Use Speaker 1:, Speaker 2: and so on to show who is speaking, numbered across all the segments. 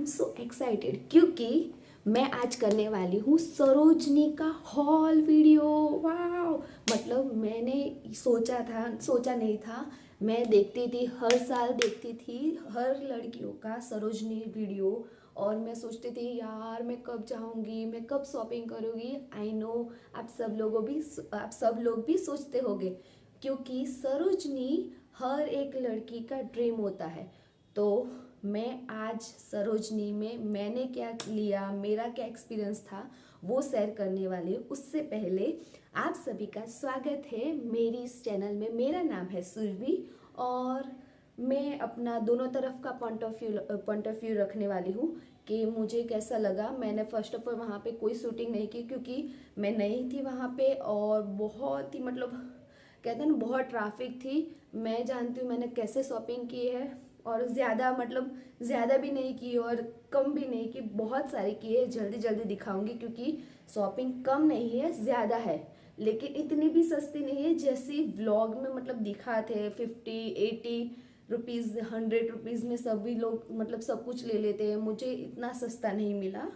Speaker 1: So excited क्योंकि मैं आज करने वाली हूँ सरोजनी का हॉल वीडियो। वाह, मतलब मैंने सोचा नहीं था। मैं देखती थी, हर साल देखती थी हर लड़कियों का सरोजनी वीडियो, और मैं सोचती थी यार मैं कब जाऊंगी, मैं कब शॉपिंग करूंगी। आई नो आप सब लोग भी सोचते होंगे, क्योंकि सरोजनी हर एक लड़की का ड्रीम होता है। तो मैं आज सरोजनी में मैंने क्या लिया, मेरा क्या एक्सपीरियंस था, वो शेयर करने वाली हूँ। उससे पहले आप सभी का स्वागत है मेरी इस चैनल में। मेरा नाम है सुरभि और मैं अपना दोनों तरफ का पॉइंट ऑफ व्यू रखने वाली हूँ कि मुझे कैसा लगा। मैंने फर्स्ट ऑफ ऑल वहाँ पे कोई शूटिंग नहीं की क्योंकि मैं नई थी वहाँ पे, और बहुत ही मतलब कहते हैं ना बहुत ट्रैफिक थी। मैं जानती हूँ मैंने कैसे शॉपिंग की है, और ज़्यादा भी नहीं की और कम भी नहीं की, बहुत सारी की है। जल्दी जल्दी दिखाऊंगी क्योंकि शॉपिंग कम नहीं है, ज़्यादा है, लेकिन इतनी भी सस्ती नहीं है जैसी व्लॉग में मतलब दिखाते। 50-80 रुपीज़ 100 रुपीज़ में सभी लोग मतलब सब कुछ ले लेते हैं। मुझे इतना सस्ता नहीं मिला,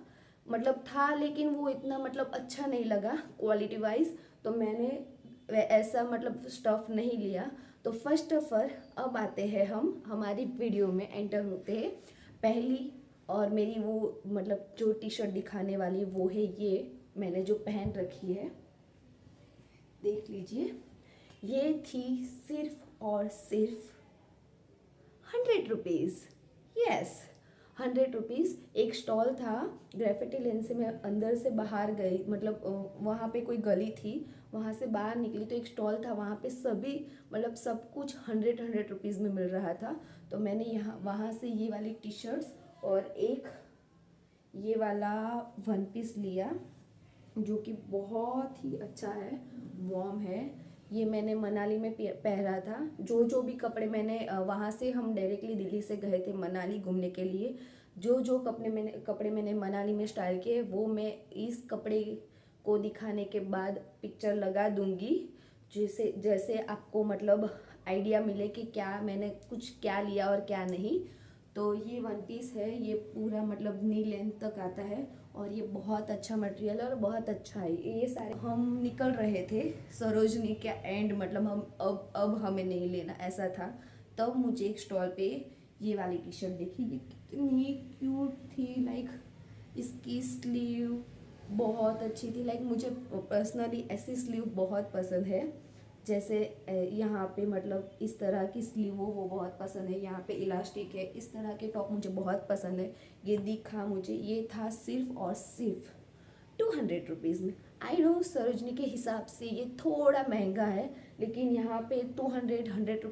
Speaker 1: मतलब था लेकिन वो इतना मतलब अच्छा नहीं लगा क्वालिटी वाइज। तो मैंने ऐसा मतलब स्टफ नहीं लिया। तो फर्स्ट ऑफ ऑल अब आते हैं हम हमारी वीडियो में एंटर होते हैं। पहली और मेरी वो मतलब जो टी शर्ट दिखाने वाली वो है, ये मैंने जो पहन रखी है देख लीजिए। ये थी सिर्फ और सिर्फ 100 रुपीज़। Yes, 100 rupees. एक स्टॉल था ग्रेफिटी लेन से, मैं अंदर से बाहर गई, मतलब वहाँ पे कोई गली थी, वहाँ से बाहर निकली तो एक स्टॉल था, वहाँ पे सभी मतलब सब कुछ 100 रुपीज़ में मिल रहा था। तो मैंने यहाँ वहाँ से ये वाली टी शर्ट्स और एक ये वाला वन पीस लिया जो कि बहुत ही अच्छा है, वार्म है। ये मैंने मनाली में पहना था। जो जो भी कपड़े मैंने वहाँ से हम डायरेक्टली दिल्ली से गए थे मनाली घूमने के लिए। जो जो कपड़े मैंने मनाली में स्टाइल किए वो मैं इस कपड़े को दिखाने के बाद पिक्चर लगा दूंगी, जैसे जैसे आपको मतलब आइडिया मिले कि क्या मैंने कुछ क्या लिया और क्या नहीं। तो ये वन पीस है, ये पूरा मतलब नी लेंथ तक आता है और ये बहुत अच्छा मटेरियल है और बहुत अच्छा है। ये सारे हम निकल रहे थे सरोजनी के एंड, मतलब हम अब हमें नहीं लेना ऐसा था। तब मुझे एक स्टॉल पे ये वाली टी शर्ट देखी, ये कितनी क्यूट थी। लाइक इसकी स्लीव बहुत अच्छी थी। लाइक मुझे पर्सनली ऐसी स्लीव बहुत पसंद है, जैसे यहाँ पे मतलब इस तरह की स्लीव हो वो बहुत पसंद है। यहाँ पे इलास्टिक है, इस तरह के टॉप मुझे बहुत पसंद है। ये दिखा मुझे, ये था सिर्फ और सिर्फ 200 रुपीज़ में। आई नो सरोजनी के हिसाब से ये थोड़ा महंगा है, लेकिन यहाँ पे 100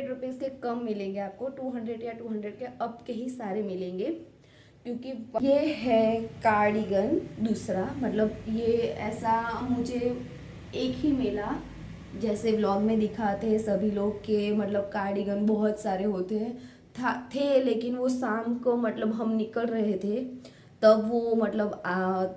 Speaker 1: रुपीज़ के कम मिलेंगे आपको। 200 या 200 के अप के ही सारे मिलेंगे, क्योंकि ये है कार्डिगन दूसरा। मतलब ये ऐसा मुझे एक ही मिला, जैसे व्लॉग में दिखाते हैं सभी लोग के मतलब कार्डिगन बहुत सारे होते हैं थे, लेकिन वो शाम को मतलब हम निकल रहे थे तब वो मतलब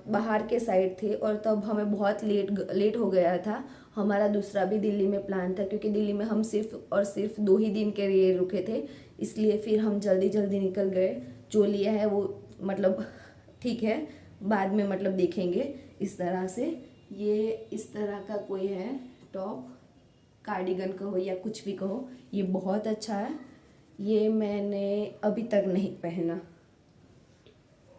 Speaker 1: बाहर के साइड थे, और तब हमें बहुत लेट हो गया था। हमारा दूसरा भी दिल्ली में प्लान था, क्योंकि दिल्ली में हम सिर्फ और सिर्फ 2 ही दिन के लिए रुके थे, इसलिए फिर हम जल्दी जल्दी निकल गए। जो लिया है वो मतलब ठीक है, बाद में मतलब देखेंगे। इस तरह से ये इस तरह का कोई है टॉप, कार्डिगन कहो या कुछ भी कहो, ये बहुत अच्छा है। ये मैंने अभी तक नहीं पहना।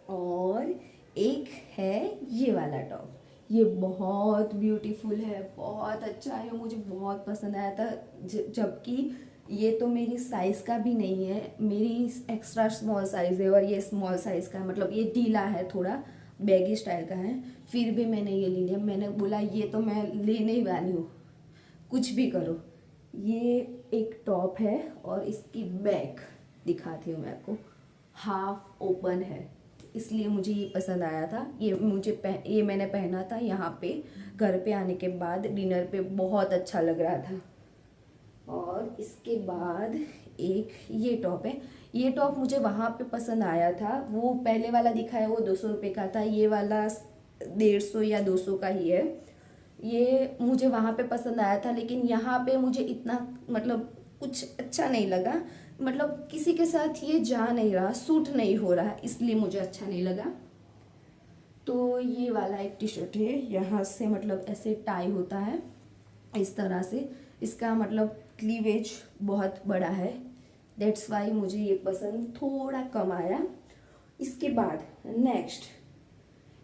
Speaker 1: और एक है ये वाला टॉप, ये बहुत ब्यूटीफुल है, बहुत अच्छा है, मुझे बहुत पसंद आया था। जबकि ये तो मेरी साइज़ का भी नहीं है, मेरी एक्स्ट्रा स्मॉल साइज़ है और ये स्मॉल साइज़ का है, मतलब ये ढीला है, थोड़ा बैगी स्टाइल का है। फिर भी मैंने ये ले लिया, मैंने बोला ये तो मैं लेने ही वाली हूँ, कुछ भी करो। ये एक टॉप है और इसकी बैक दिखाती हूँ मैं आपको, हाफ ओपन है, इसलिए मुझे ये पसंद आया था। ये मैंने पहना था यहाँ पे, घर पे आने के बाद डिनर पे बहुत अच्छा लग रहा था। और इसके बाद एक ये टॉप है, ये टॉप मुझे वहाँ पे पसंद आया था। वो पहले वाला दिखा है वो 200 रुपये का था, ये वाला 150 या 200 का ही है। ये मुझे वहाँ पे पसंद आया था, लेकिन यहाँ पे मुझे इतना मतलब कुछ अच्छा नहीं लगा। मतलब किसी के साथ ये जा नहीं रहा, सूट नहीं हो रहा, इसलिए मुझे अच्छा नहीं लगा। तो ये वाला एक टी शर्ट है, यहाँ से मतलब ऐसे टाई होता है इस तरह से, इसका मतलब क्लीवेज बहुत बड़ा है, दैट्स वाई मुझे ये पसंद थोड़ा कम आया। इसके बाद नेक्स्ट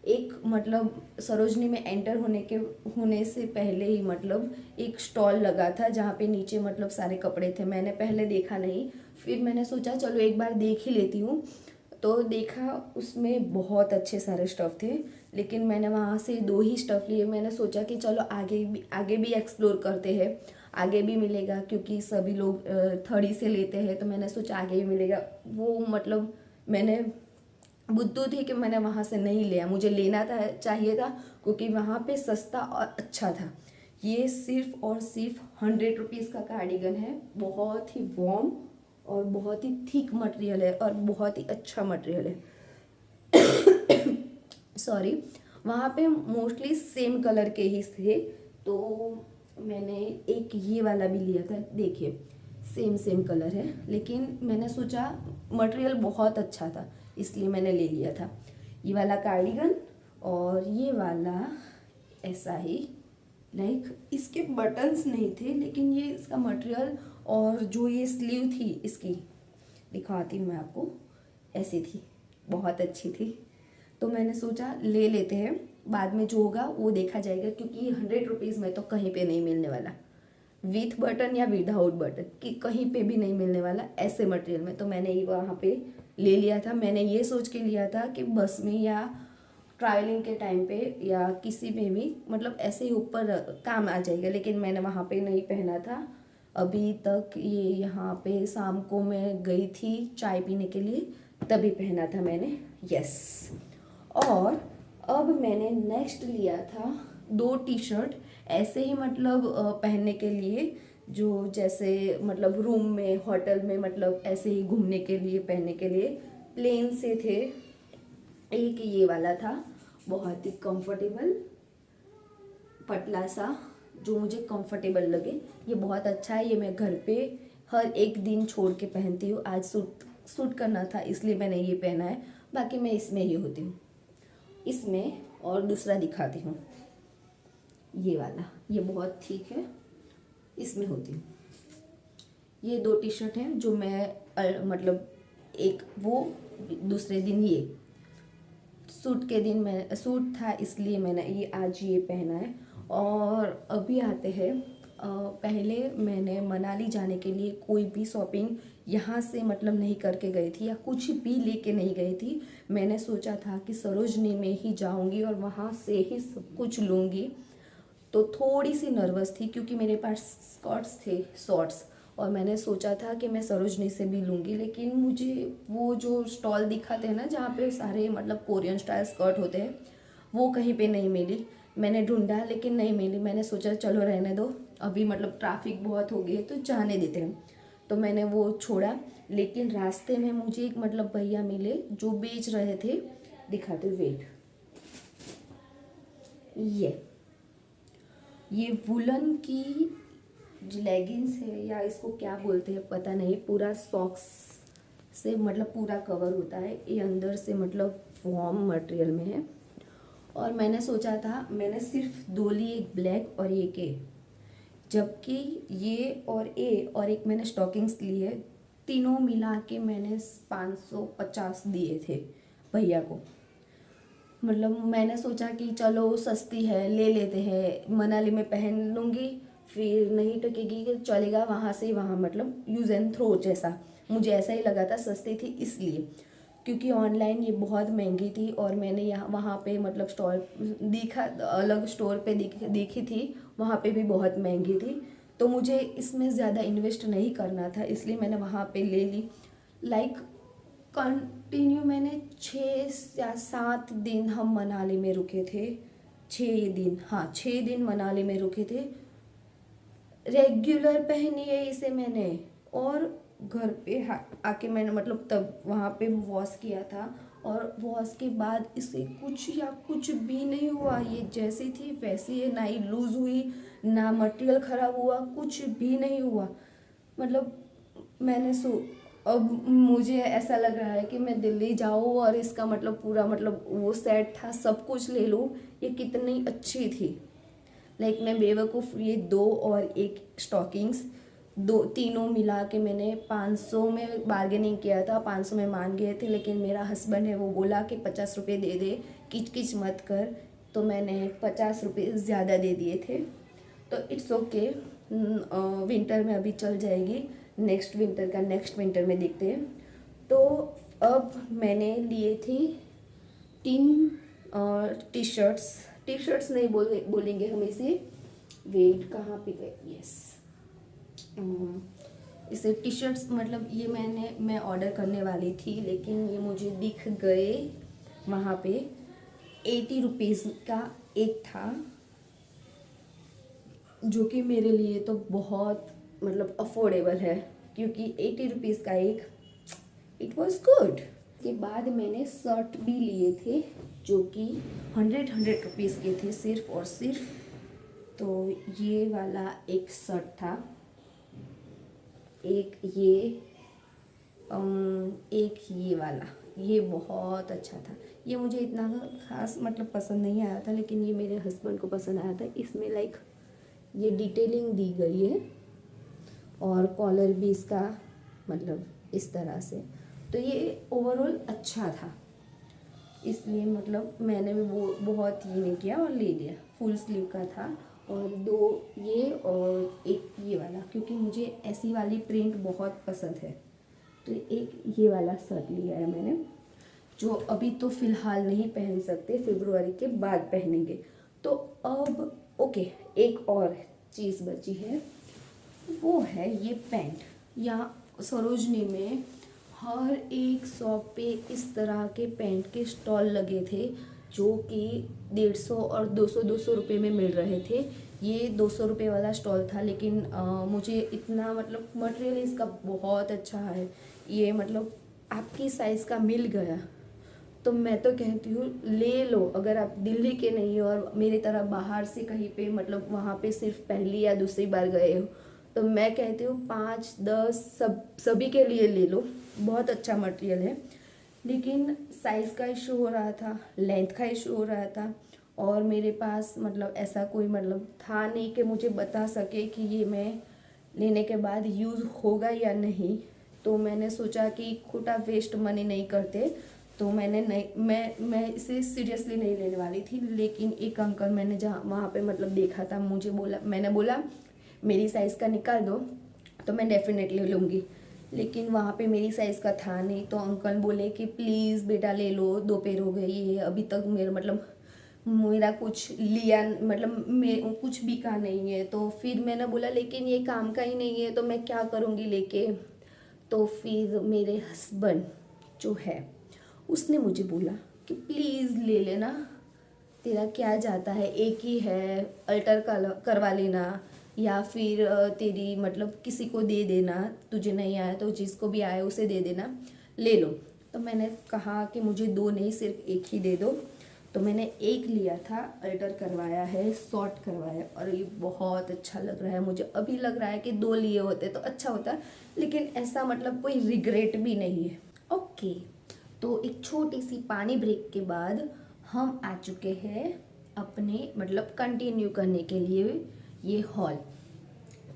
Speaker 1: एक मतलब सरोजनी में एंटर होने से पहले ही मतलब एक स्टॉल लगा था जहाँ पे नीचे मतलब सारे कपड़े थे। मैंने पहले देखा नहीं, फिर मैंने सोचा चलो एक बार देख ही लेती हूँ। तो देखा उसमें बहुत अच्छे सारे स्टफ़ थे, लेकिन मैंने वहाँ से 2 ही स्टफ़ लिए। मैंने सोचा कि चलो आगे भी एक्सप्लोर करते हैं, आगे भी मिलेगा, क्योंकि सभी लोग 30 से लेते हैं, तो मैंने सोचा आगे भी मिलेगा। वो मतलब मैंने बुद्धू थी कि मैंने वहाँ से नहीं लिया, मुझे लेना था चाहिए था, क्योंकि वहाँ पे सस्ता और अच्छा था। ये सिर्फ और सिर्फ 100 रुपीज़ का कार्डिगन है, बहुत ही वार्म और बहुत ही थिक मटेरियल है और बहुत ही अच्छा मटेरियल है। सॉरी, वहाँ पे मोस्टली सेम कलर के ही थे, तो मैंने एक ये वाला भी लिया था। देखिए सेम कलर है, लेकिन मैंने सोचा मटेरियल बहुत अच्छा था, इसलिए मैंने ले लिया था ये वाला कार्डिगन। और ये वाला ऐसा ही, लाइक इसके बटन्स नहीं थे, लेकिन ये इसका मटेरियल और जो ये स्लीव थी इसकी, दिखाती हूँ मैं आपको, ऐसी थी, बहुत अच्छी थी। तो मैंने सोचा ले लेते हैं, बाद में जो होगा वो देखा जाएगा, क्योंकि 100 रुपीज़ में तो कहीं पे नहीं मिलने वाला, विथ बटन या विदाउट बटन कि कहीं पे भी नहीं मिलने वाला ऐसे मटेरियल में। तो मैंने ये वहाँ पे ले लिया था। मैंने ये सोच के लिया था कि बस में या ट्रैवलिंग के टाइम पे या किसी में भी मतलब ऐसे ही ऊपर काम आ जाएगा, लेकिन मैंने वहाँ पे नहीं पहना था अभी तक। ये यहाँ पे शाम को मैं गई थी चाय पीने के लिए, तभी पहना था मैंने, यस। और अब मैंने नेक्स्ट लिया था 2 टी शर्ट ऐसे ही मतलब पहनने के लिए, जो जैसे मतलब रूम में होटल में मतलब ऐसे ही घूमने के लिए पहनने के लिए, प्लेन से थे। एक ये वाला था बहुत ही कंफर्टेबल, पतला सा, जो मुझे कंफर्टेबल लगे। ये बहुत अच्छा है, ये मैं घर पे हर एक दिन छोड़ के पहनती हूँ। आज सूट करना था इसलिए मैंने ये पहना है, बाकी मैं इसमें ही होती हूँ। इसमें और दूसरा दिखाती हूँ, ये वाला, ये बहुत ठीक है, इसमें होती हूँ। ये 2 टी शर्ट हैं जो मैं मतलब एक वो, दूसरे दिन ये सूट के दिन मैं सूट था इसलिए मैंने ये आज ये पहना है। और अभी आते हैं पहले मैंने मनाली जाने के लिए कोई भी शॉपिंग यहाँ से मतलब नहीं करके गई थी या कुछ भी लेके नहीं गई थी। मैंने सोचा था कि सरोजनी में ही जाऊँगी और वहाँ से ही सब कुछ लूँगी। तो थोड़ी सी नर्वस थी क्योंकि मेरे पास स्कर्ट्स थे, शॉर्ट्स, और मैंने सोचा था कि मैं सरोजनी से भी लूँगी, लेकिन मुझे वो जो स्टॉल दिखाते हैं ना जहाँ पे सारे मतलब कोरियन स्टाइल स्कर्ट होते हैं, वो कहीं पे नहीं मिली। मैंने ढूंढा लेकिन नहीं मिली। मैंने सोचा चलो रहने दो, अभी मतलब ट्रैफिक बहुत हो गई है तो जाने देते हैं, तो मैंने वो छोड़ा। लेकिन रास्ते में मुझे एक मतलब भैया मिले जो बेच रहे थे, दिखाते वेट, ये वुलन की लेगिंग्स है या इसको क्या बोलते हैं पता नहीं, पूरा सॉक्स से मतलब पूरा कवर होता है, ये अंदर से मतलब वार्म मटेरियल में है। और मैंने सोचा था, मैंने सिर्फ 2 ली, एक ब्लैक और एक ए, जबकि ये और एक मैंने स्टॉकिंग्स ली है, तीनों मिला के मैंने 550 दिए थे भैया को। मतलब मैंने सोचा कि चलो सस्ती है ले लेते हैं, मनाली में पहन लूँगी, फिर नहीं टकेगी कि चलेगा वहाँ से वहाँ, मतलब यूज़ एंड थ्रो जैसा, मुझे ऐसा ही लगा था, सस्ती थी इसलिए। क्योंकि ऑनलाइन ये बहुत महंगी थी और मैंने यहाँ वहाँ पे मतलब स्टॉल दिखा, अलग स्टोर पे देखी थी, वहाँ पे भी बहुत महंगी थी, तो मुझे इसमें ज़्यादा इन्वेस्ट नहीं करना था, इसलिए मैंने वहाँ पे ले ली। लाइक कंटिन्यू मैंने 6 या 7 दिन हम मनाली में रुके थे, 6 दिन, हाँ 6 दिन मनाली में रुके थे। रेगुलर पहनी है इसे मैंने, और घर पे आके मैंने मतलब तब वहाँ पे वॉश किया था, और वॉश के बाद इसे कुछ भी नहीं हुआ, ये जैसी थी वैसी है, ना ही लूज़ हुई ना मटेरियल ख़राब हुआ, कुछ भी नहीं हुआ। मतलब मैंने अब मुझे ऐसा लग रहा है कि मैं दिल्ली जाऊँ और इसका मतलब पूरा मतलब वो सेट था सब कुछ ले लूँ। ये कितनी अच्छी थी। लाइक मैं बेवकूफ़, ये दो और एक स्टॉकिंग्स, दो तीनों मिला के मैंने 500 में बार्गेनिंग किया था। 500 में मान गए थे, लेकिन मेरा हस्बैंड है वो बोला कि 50 रुपये दे दे, किच किच मत कर। तो मैंने 50 रुपये ज़्यादा दे दिए थे। तो इट्स ओके, विंटर में अभी चल जाएगी। नेक्स्ट विंटर में देखते हैं। तो अब मैंने लिए थी 3 टी शर्ट्स नहीं बोलेंगे हम इसे। वेट कहाँ पे गए, यस, इसे टी शर्ट्स मतलब ये मैं ऑर्डर करने वाली थी, लेकिन ये मुझे दिख गए वहाँ पे। 80 रुपीज़ का एक था, जो कि मेरे लिए तो बहुत मतलब अफोर्डेबल है, क्योंकि 80 रुपीज़ का एक, इट वॉज गुड। के बाद मैंने शर्ट भी लिए थे, जो कि 100 रुपीज़ के थे सिर्फ और सिर्फ। तो ये वाला एक शर्ट था, एक ये वाला, ये बहुत अच्छा था। ये मुझे इतना खास मतलब पसंद नहीं आया था, लेकिन ये मेरे हस्बैंड को पसंद आया था। इसमें लाइक ये डिटेलिंग दी गई है और कॉलर भी इसका मतलब इस तरह से। तो ये ओवरऑल अच्छा था, इसलिए मतलब मैंने भी वो बहुत ये नहीं किया और ले लिया। फुल स्लीव का था, और 2 ये और एक ये वाला, क्योंकि मुझे ऐसी वाली प्रिंट बहुत पसंद है। तो एक ये वाला शर्ट लिया है मैंने, जो अभी तो फ़िलहाल नहीं पहन सकते, फरवरी के बाद पहनेंगे। तो अब ओके, एक और चीज़ बची है, वो है ये पैंट। यहाँ सरोजनी में हर एक शॉप पे इस तरह के पैंट के स्टॉल लगे थे, जो कि 150 और 200 रुपये में मिल रहे थे। ये 200 रुपये वाला स्टॉल था, लेकिन मुझे इतना मतलब मटेरियल इसका बहुत अच्छा है। ये मतलब आपकी साइज़ का मिल गया, तो मैं तो कहती हूँ ले लो। अगर आप दिल्ली के नहीं हो और मेरी तरह बाहर से कहीं पे मतलब वहाँ पे सिर्फ पहली या दूसरी बार गए हो, तो मैं कहती हूँ 5-10 सभी के लिए ले लो। बहुत अच्छा मटेरियल है, लेकिन साइज़ का इशू हो रहा था, लेंथ का इशू हो रहा था, और मेरे पास मतलब ऐसा कोई मतलब था नहीं कि मुझे बता सके कि ये मैं लेने के बाद यूज़ होगा या नहीं। तो मैंने सोचा कि खोटा वेस्ट मनी नहीं करते, तो मैंने नहीं मैं इसे सीरियसली नहीं लेने वाली थी। लेकिन एक अंकल मैंने जहाँ वहाँ पे मतलब देखा था, मैंने बोला मेरी साइज़ का निकाल दो, तो मैं डेफिनेटली लूँगी। लेकिन वहाँ पे मेरी साइज़ का था नहीं, तो अंकल बोले कि प्लीज़ बेटा ले लो, 2 पैर हो गई है, अभी तक मेरा कुछ लिया मतलब मैं कुछ बिका नहीं है। तो फिर मैंने बोला लेकिन ये काम का ही नहीं है, तो मैं क्या करूँगी लेके। तो फिर मेरे हस्बैंड जो है उसने मुझे बोला कि प्लीज़ ले लेना, तेरा क्या जाता है, एक ही है, अल्टर करवा लेना, या फिर तेरी मतलब किसी को दे देना, तुझे नहीं आया तो जिसको भी आए उसे दे देना, ले लो। तो मैंने कहा कि मुझे 2 नहीं, सिर्फ एक ही दे दो। तो मैंने एक लिया था, अल्टर करवाया है, शॉर्ट करवाया, और ये बहुत अच्छा लग रहा है मुझे। अभी लग रहा है कि 2 लिए होते तो अच्छा होता, लेकिन ऐसा मतलब कोई रिग्रेट भी नहीं है। ओके, तो एक छोटी सी पानी ब्रेक के बाद हम आ चुके हैं अपने मतलब कंटिन्यू करने के लिए ये हॉल।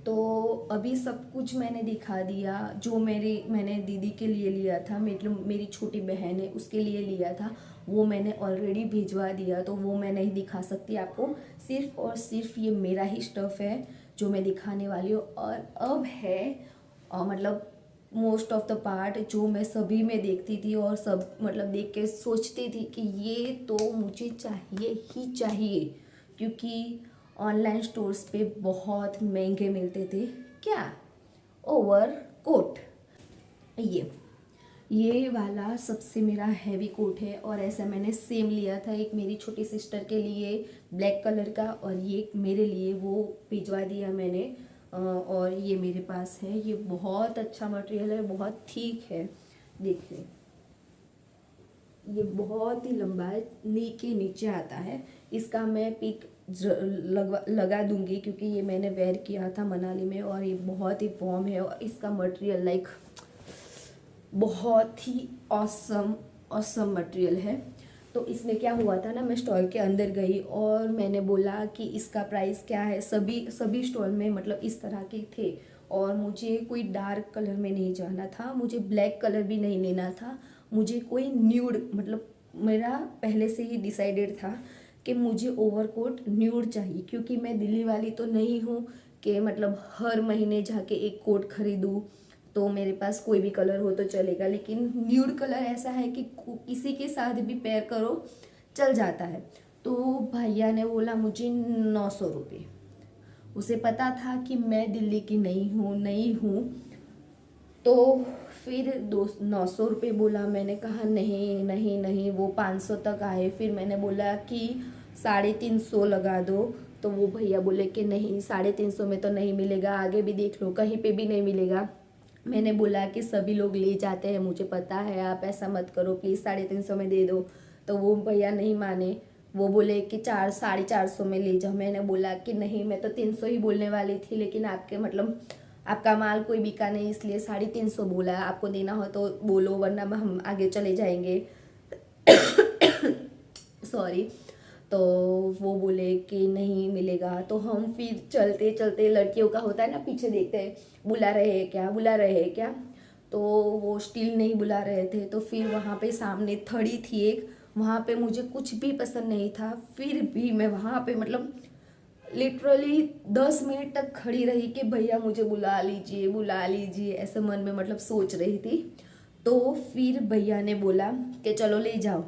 Speaker 1: तो अभी सब कुछ मैंने दिखा दिया, जो मैंने दीदी के लिए लिया था, मेरी छोटी बहन है उसके लिए लिया था, वो मैंने ऑलरेडी भिजवा दिया, तो वो मैं नहीं दिखा सकती आपको। सिर्फ और सिर्फ ये मेरा ही स्टफ़ है जो मैं दिखाने वाली हूँ। और अब है मतलब मोस्ट ऑफ द पार्ट जो मैं सभी में देखती थी, और सब मतलब देख के सोचती थी कि ये तो मुझे चाहिए ही चाहिए, क्योंकि ऑनलाइन स्टोर्स पे बहुत महंगे मिलते थे। क्या, ओवर कोट, ये वाला सबसे मेरा हैवी कोट है, और ऐसा मैंने सेम लिया था एक मेरी छोटी सिस्टर के लिए ब्लैक कलर का, और ये मेरे लिए वो भिजवा दिया मैंने। और ये मेरे पास है, ये बहुत अच्छा मटेरियल है, बहुत ठीक है। देखिए ये बहुत ही लंबा है, नी के नीचे आता है। इसका मैं पिक लगा दूंगी, क्योंकि ये मैंने वेयर किया था मनाली में, और ये बहुत ही वार्म है, और इसका मटेरियल लाइक बहुत ही ऑसम ऑसम मटेरियल है। तो इसमें क्या हुआ था ना, मैं स्टॉल के अंदर गई और मैंने बोला कि इसका प्राइस क्या है। सभी सभी स्टॉल में मतलब इस तरह के थे और मुझे कोई डार्क कलर में नहीं जाना था, मुझे ब्लैक कलर भी नहीं लेना था, मुझे कोई न्यूड मतलब मेरा पहले से ही डिसाइडेड था कि मुझे ओवरकोट न्यूड चाहिए, क्योंकि मैं दिल्ली वाली तो नहीं हूँ कि मतलब हर महीने जाके एक कोट खरीदूँ। तो मेरे पास कोई भी कलर हो तो चलेगा, लेकिन न्यूड कलर ऐसा है कि किसी के साथ भी पेयर करो चल जाता है। तो भैया ने बोला मुझे 900 रुपये। उसे पता था कि मैं दिल्ली की नहीं हूँ। तो फिर 900 रुपये बोला। मैंने कहा नहीं नहीं नहीं, वो 500 तक आए। फिर मैंने बोला कि 350 लगा दो। तो वो भैया बोले कि नहीं, 350 में तो नहीं मिलेगा, आगे भी देख लो, कहीं पे भी नहीं मिलेगा। मैंने बोला कि सभी लोग ले जाते हैं, मुझे पता है, आप ऐसा मत करो, प्लीज़ 350 में दे दो। तो वो भैया नहीं माने, वो बोले कि 450 में ले जाओ। मैंने बोला कि नहीं, मैं तो 300 ही बोलने वाली थी, लेकिन आपके मतलब आपका माल कोई बिका नहीं, इसलिए 350 बोला है। आपको देना हो तो बोलो, वरना हम आगे चले जाएंगे। सॉरी। तो वो बोले कि नहीं मिलेगा। तो हम फिर चलते चलते, लड़कियों का होता है ना, पीछे देखते हैं बुला रहे हैं क्या, बुला रहे हैं क्या। तो वो स्टिल नहीं बुला रहे थे। तो फिर वहाँ पे सामने थड़ी थी एक, वहाँ पे मुझे कुछ भी पसंद नहीं था, फिर भी मैं वहाँ पे मतलब लिटरली 10 मिनट तक खड़ी रही कि भैया मुझे बुला लीजिए, ऐसे मन में मतलब सोच रही थी। तो फिर भैया ने बोला कि चलो ले जाओ।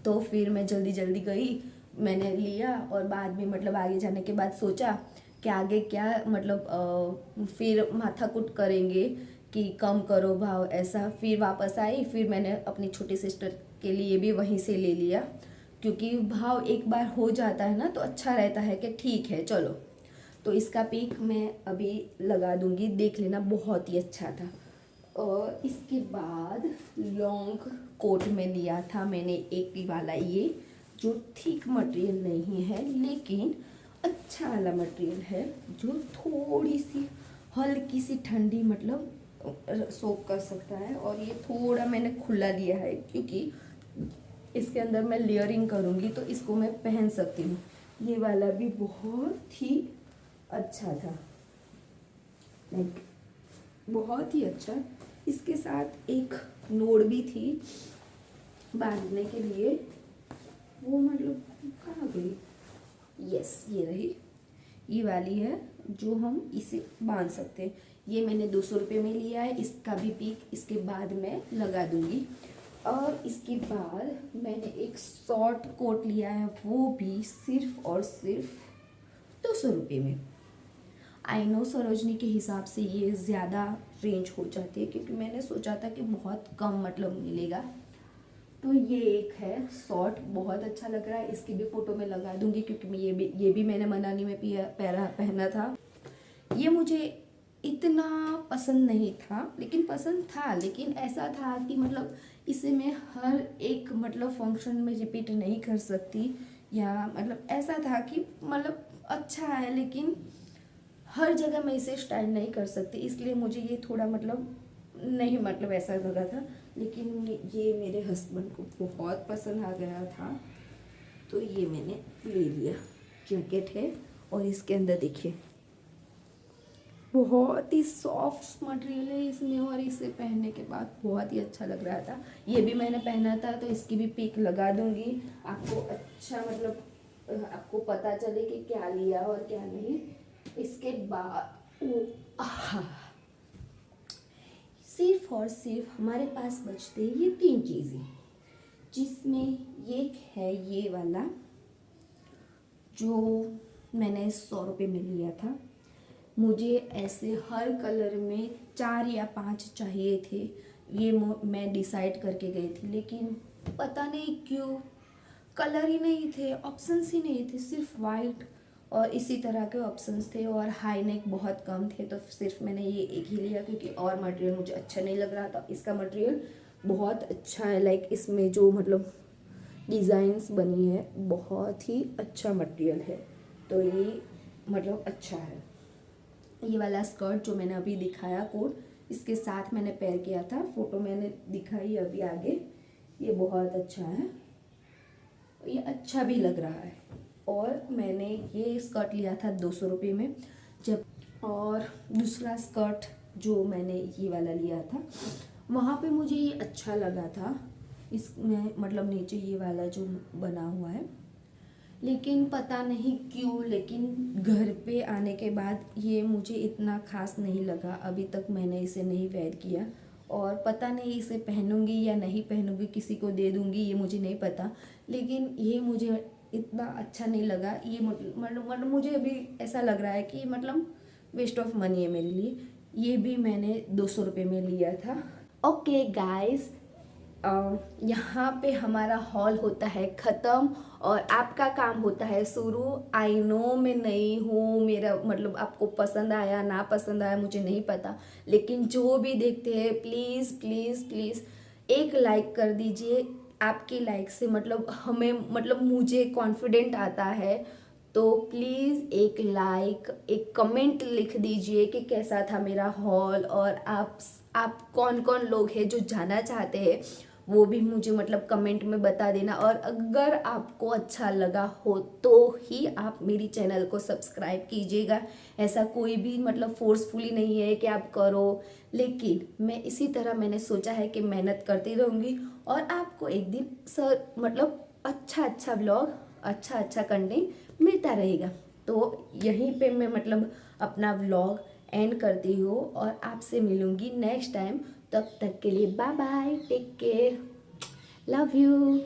Speaker 1: तो फिर मैं जल्दी जल्दी गई, मैंने लिया और बाद में मतलब आगे जाने के बाद सोचा कि आगे क्या मतलब फिर माथाकूट करेंगे कि कम करो भाव ऐसा। फिर वापस आई, फिर मैंने अपनी छोटी सिस्टर के लिए भी वहीं से ले लिया, क्योंकि भाव एक बार हो जाता है ना तो अच्छा रहता है कि ठीक है चलो। तो इसका पिक मैं अभी लगा दूंगी, देख लेना, बहुत ही अच्छा था। और इसके बाद लॉन्ग कोट में लिया था मैंने एक ही वाला, ये जो थिक मटेरियल नहीं है लेकिन अच्छा वाला मटेरियल है, जो थोड़ी सी हल्की सी ठंडी मतलब सोक कर सकता है। और ये थोड़ा मैंने खुला लिया है क्योंकि इसके अंदर मैं लेयरिंग करूँगी तो इसको मैं पहन सकती हूँ। ये वाला भी बहुत ही अच्छा था, लाइक बहुत ही अच्छा। इसके साथ एक नोड भी थी बांधने के लिए, वो मतलब कहाँ गई, यस ये रही, ये वाली है जो हम इसे बांध सकते हैं। ये मैंने 200 रुपये में लिया है, इसका भी पिक इसके बाद मैं लगा दूंगी। और इसके बाद मैंने एक शॉर्ट कोट लिया है, वो भी सिर्फ और सिर्फ 200 रुपये में। आई नो सरोजनी के हिसाब से ये ज़्यादा रेंज हो जाती है, क्योंकि मैंने सोचा था कि बहुत कम मतलब मिलेगा। तो ये एक है शॉर्ट, बहुत अच्छा लग रहा है, इसकी भी फ़ोटो मैं लगा दूंगी, क्योंकि मैं ये भी मैंने मनाली में पहना था। ये मुझे इतना पसंद नहीं था, लेकिन पसंद था, लेकिन ऐसा था कि मतलब इसे मैं हर एक मतलब फंक्शन में रिपीट नहीं कर सकती, या मतलब ऐसा था कि मतलब अच्छा है लेकिन हर जगह मैं इसे स्टाइल नहीं कर सकती, इसलिए मुझे ये थोड़ा मतलब नहीं मतलब ऐसा लगा था। लेकिन ये मेरे हस्बैंड को बहुत पसंद आ गया था, तो ये मैंने ले लिया। जैकेट है और इसके अंदर देखिए बहुत ही सॉफ्ट मटेरियल है इसमें, और इसे पहनने के बाद बहुत ही अच्छा लग रहा था। ये भी मैंने पहना था, तो इसकी भी पिक लगा दूंगी, आपको अच्छा मतलब आपको पता चले कि क्या लिया और क्या नहीं। इसके बाद सिर्फ और सिर्फ हमारे पास बचते ये 3 चीज़ें, जिसमें एक है ये वाला जो मैंने 100 रुपये में लिया था। मुझे ऐसे हर कलर में 4 या 5 चाहिए थे, ये मैं डिसाइड करके गई थी, लेकिन पता नहीं क्यों कलर ही नहीं थे, ऑप्शंस ही नहीं थे, सिर्फ वाइट और इसी तरह के ऑप्शंस थे, और हाई नेक बहुत कम थे। तो सिर्फ मैंने ये एक ही लिया, क्योंकि और मटेरियल मुझे अच्छा नहीं लग रहा था। इसका मटेरियल बहुत अच्छा है, लाइक इसमें जो मतलब डिज़ाइंस बनी है बहुत ही अच्छा मटेरियल है, तो ये मतलब अच्छा है। ये वाला स्कर्ट जो मैंने अभी दिखाया कोट, इसके साथ मैंने पेयर किया था, फ़ोटो मैंने दिखाई अभी आगे। ये बहुत अच्छा है, ये अच्छा भी लग रहा है। और मैंने ये स्कर्ट लिया था 200 रुपये में जब, और दूसरा स्कर्ट जो मैंने ये वाला लिया था वहाँ पे मुझे ये अच्छा लगा था, इसमें मतलब नीचे ये वाला जो बना हुआ है, लेकिन पता नहीं क्यों, लेकिन घर पे आने के बाद ये मुझे इतना खास नहीं लगा। अभी तक मैंने इसे नहीं वेयर किया और पता नहीं इसे पहनूंगी या नहीं पहनूंगी, किसी को दे दूंगी ये मुझे नहीं पता, लेकिन ये मुझे इतना अच्छा नहीं लगा। ये मतलब मुझे अभी ऐसा लग रहा है कि मतलब वेस्ट ऑफ मनी है मेरे लिए। ये भी मैंने 200 रुपये में लिया था। ओके गाइस, यहाँ पे हमारा हॉल होता है ख़त्म और आपका काम होता है शुरू। आई नो मैं नई हूँ, मेरा मतलब आपको पसंद आया ना पसंद आया मुझे नहीं पता, लेकिन जो भी देखते हैं प्लीज़ प्लीज़ प्लीज़ एक लाइक कर दीजिए। आपकी लाइक से मतलब हमें मतलब मुझे कॉन्फिडेंट आता है, तो प्लीज़ एक लाइक एक कमेंट लिख दीजिए कि कैसा था मेरा हॉल। और आप कौन कौन लोग हैं जो जाना चाहते हैं वो भी मुझे मतलब कमेंट में बता देना। और अगर आपको अच्छा लगा हो तो ही आप मेरी चैनल को सब्सक्राइब कीजिएगा। ऐसा कोई भी मतलब फोर्सफुली नहीं है कि आप करो, लेकिन मैं इसी तरह मैंने सोचा है कि मेहनत करती रहूँगी और आपको एक दिन सर मतलब अच्छा अच्छा व्लॉग अच्छा अच्छा कंटेंट मिलता रहेगा। तो यहीं पे मैं मतलब अपना व्लॉग एंड करती हूँ और आपसे मिलूँगी नेक्स्ट टाइम। तब तक के लिए bye bye, take care, love you.